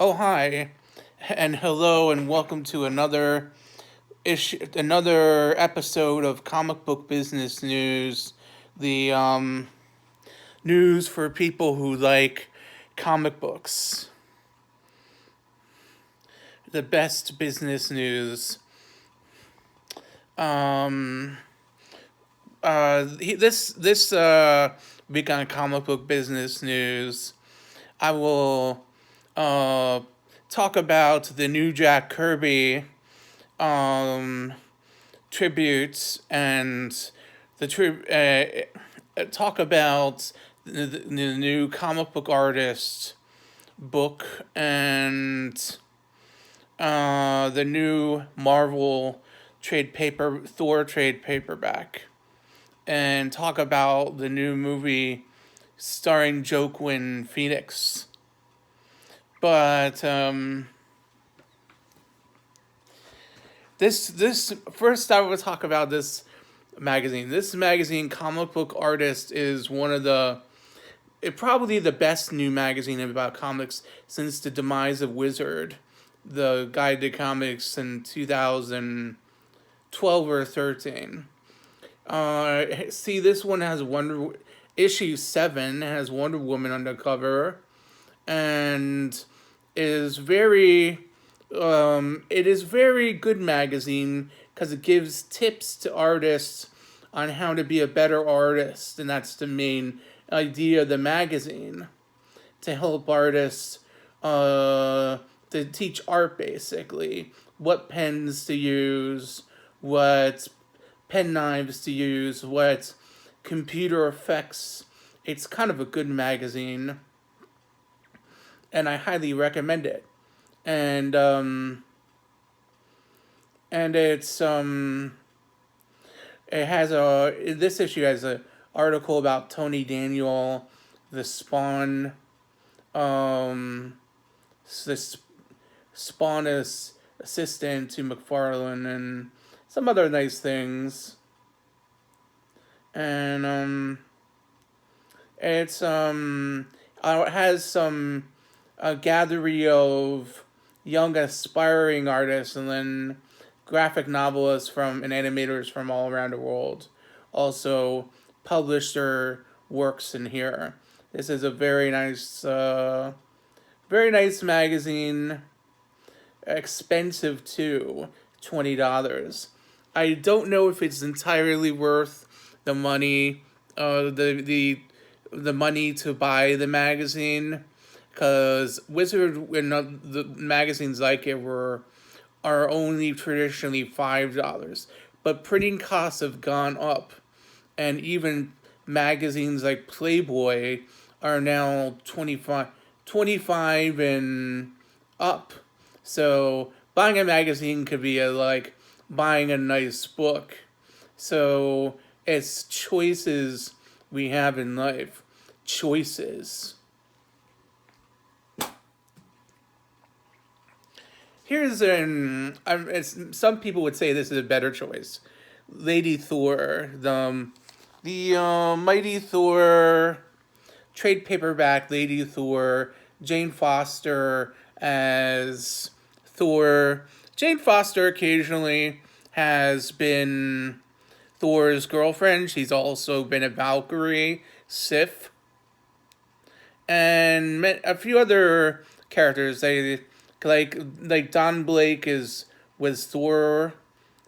Oh, hi, and hello, and welcome to another episode of Comic Book Business News, the news for people who like comic books, the best business news. Um, this week on Comic Book Business News, I will talk about the new Jack Kirby um, tributes and talk about the new comic book artist book and the new Marvel Thor trade paperback, and talk about the new movie starring Joaquin Phoenix. But this first, I will talk about this magazine. This magazine, Comic Book Artist, is one of probably the best new magazine about comics since the demise of Wizard, the guide to comics in 2012 or 13. See, this one has issue 7 has Wonder Woman on the cover, and is very it is very good magazine because it gives tips to artists on how to be a better artist, and that's the main idea of the magazine, to help artists to teach art, basically what pens to use, what pen knives to use, what computer effects. It's kind of a good magazine, and I highly recommend it. And and it has this issue has a article about Tony Daniel, the Spawn um the Spawn is assistant to McFarlane, and some other nice things. And it has some a gallery of young aspiring artists, and then graphic novelists from and animators from all around the world also publish their works in here. This is a very nice magazine. Expensive too, $20. I don't know if it's entirely worth the money, the money to buy the magazine, because Wizard and the magazines like it are only traditionally $5, but printing costs have gone up, and even magazines like Playboy are now 25 and up. So buying a magazine could be like buying a nice book. So it's choices we have in life. Choices. Here's some people would say this is a better choice. Lady Thor, the Mighty Thor trade paperback. Lady Thor, Jane Foster as Thor. Jane Foster occasionally has been Thor's girlfriend. She's also been a Valkyrie, Sif, and met a few other characters. They like Don Blake is was Thor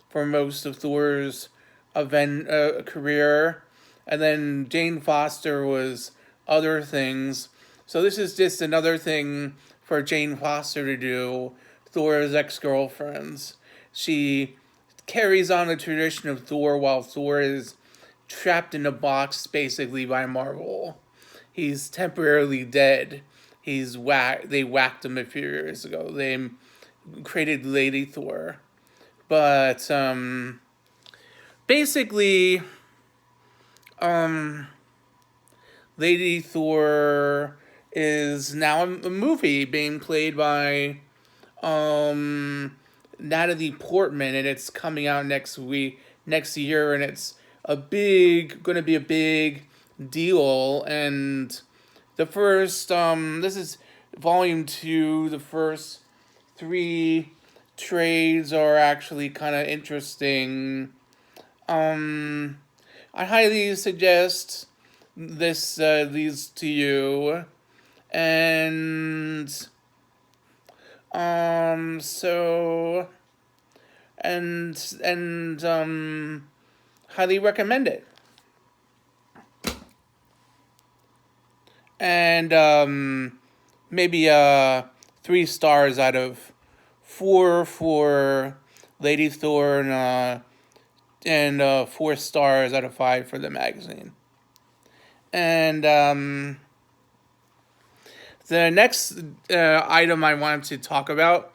for most of Thor's career, and then Jane Foster was other things. So this is just another thing for Jane Foster to do. Thor's ex-girlfriends. She carries on the tradition of Thor while Thor is trapped in a box basically by Marvel. He's temporarily dead. They whacked him a few years ago. They created Lady Thor. But basically um Lady Thor is now a movie being played by Natalie Portman, and it's coming out next year, and it's going to be a big deal. And the first, this is Volume 2, the first 3 trades are actually kind of interesting. I highly suggest these to you, and so and highly recommend it. And maybe 3 stars out of 4 for Lady Thor, and 4 stars out of 5 for the magazine. And the next item I wanted to talk about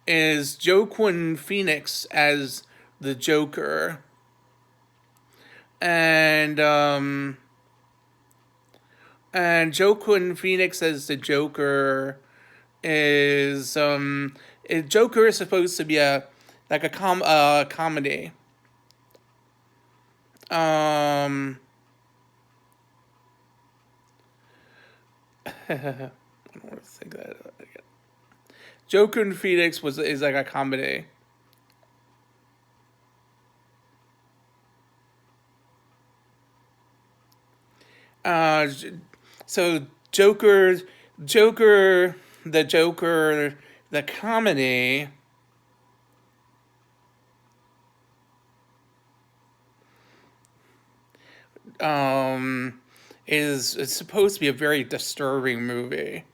is Joaquin Phoenix as the Joker. And Joaquin Phoenix as the Joker is Joker is supposed to be a comedy. I don't want to think that again. Joaquin Phoenix is like a comedy. Uh, so Joker, the Joker, the comedy. Um, is it's supposed to be a very disturbing movie.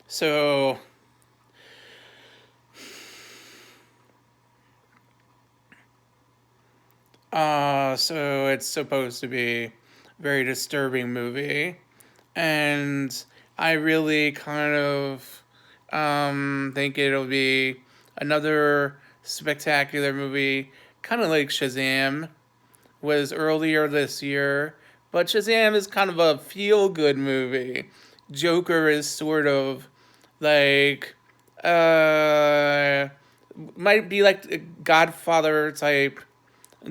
So so it's supposed to be a very disturbing movie, and I really kind of think it'll be another spectacular movie, kind of like Shazam was earlier this year. But Shazam is kind of a feel good movie. Joker is sort of like might be like a Godfather type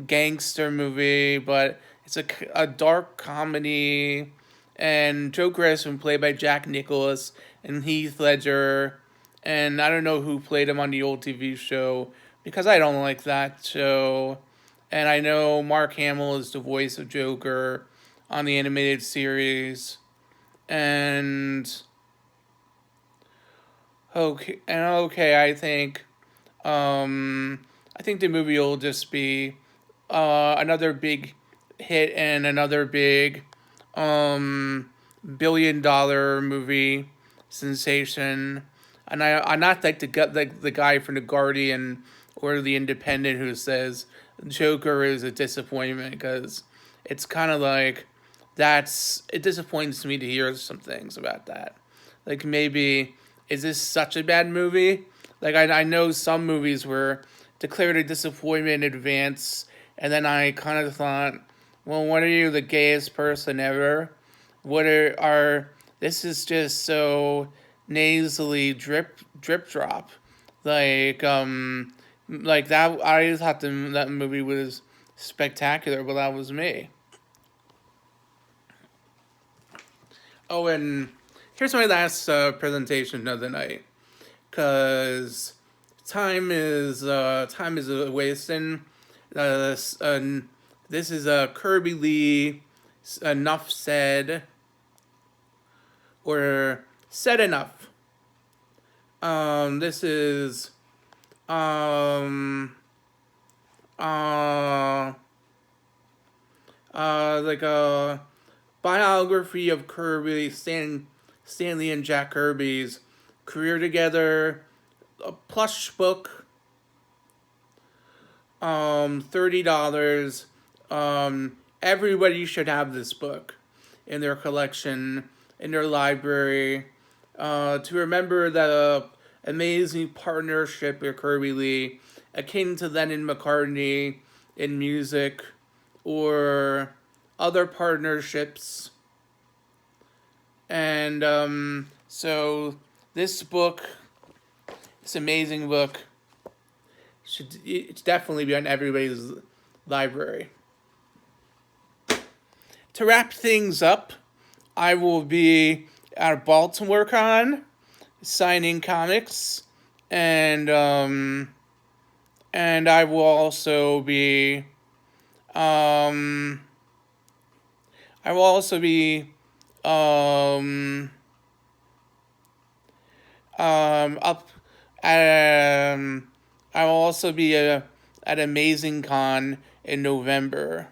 gangster movie, but it's a dark comedy. And Joker has been played by Jack Nicklaus and Heath Ledger. And I don't know who played him on the old TV show because I don't like that show. And I know Mark Hamill is the voice of Joker on the animated series. And okay, I think the movie will just be another big hit and another big $1 billion movie sensation. And I'm not like the guy from the Guardian or the Independent who says Joker is a disappointment, because it's kind of like it disappoints me to hear some things about that. Like, maybe, is this such a bad movie? Like, I know some movies were declared a disappointment in advance, and then I kind of thought, well, what are you, the gayest person ever? What are this is just so nasally drip drop, like that. I thought that movie was spectacular, but that was me. Oh, and here's my last presentation of the night, cause time is wasting. This is Kirby Lee. Enough said, or said enough. This is um uh like a biography of Stanley and Jack Kirby's career together. A plush book, $30. Everybody should have this book in their collection, in their library, to remember the amazing partnership with Kirby Lee, akin to Lennon McCartney in music, or other partnerships. And so this book, this amazing book, should definitely be on everybody's library. To wrap things up, I will be at Baltimore Con signing comics, and I will also be um, I will also be up at I will also be at Amazing Con in November.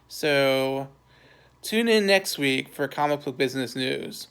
So tune in next week for comic book business news.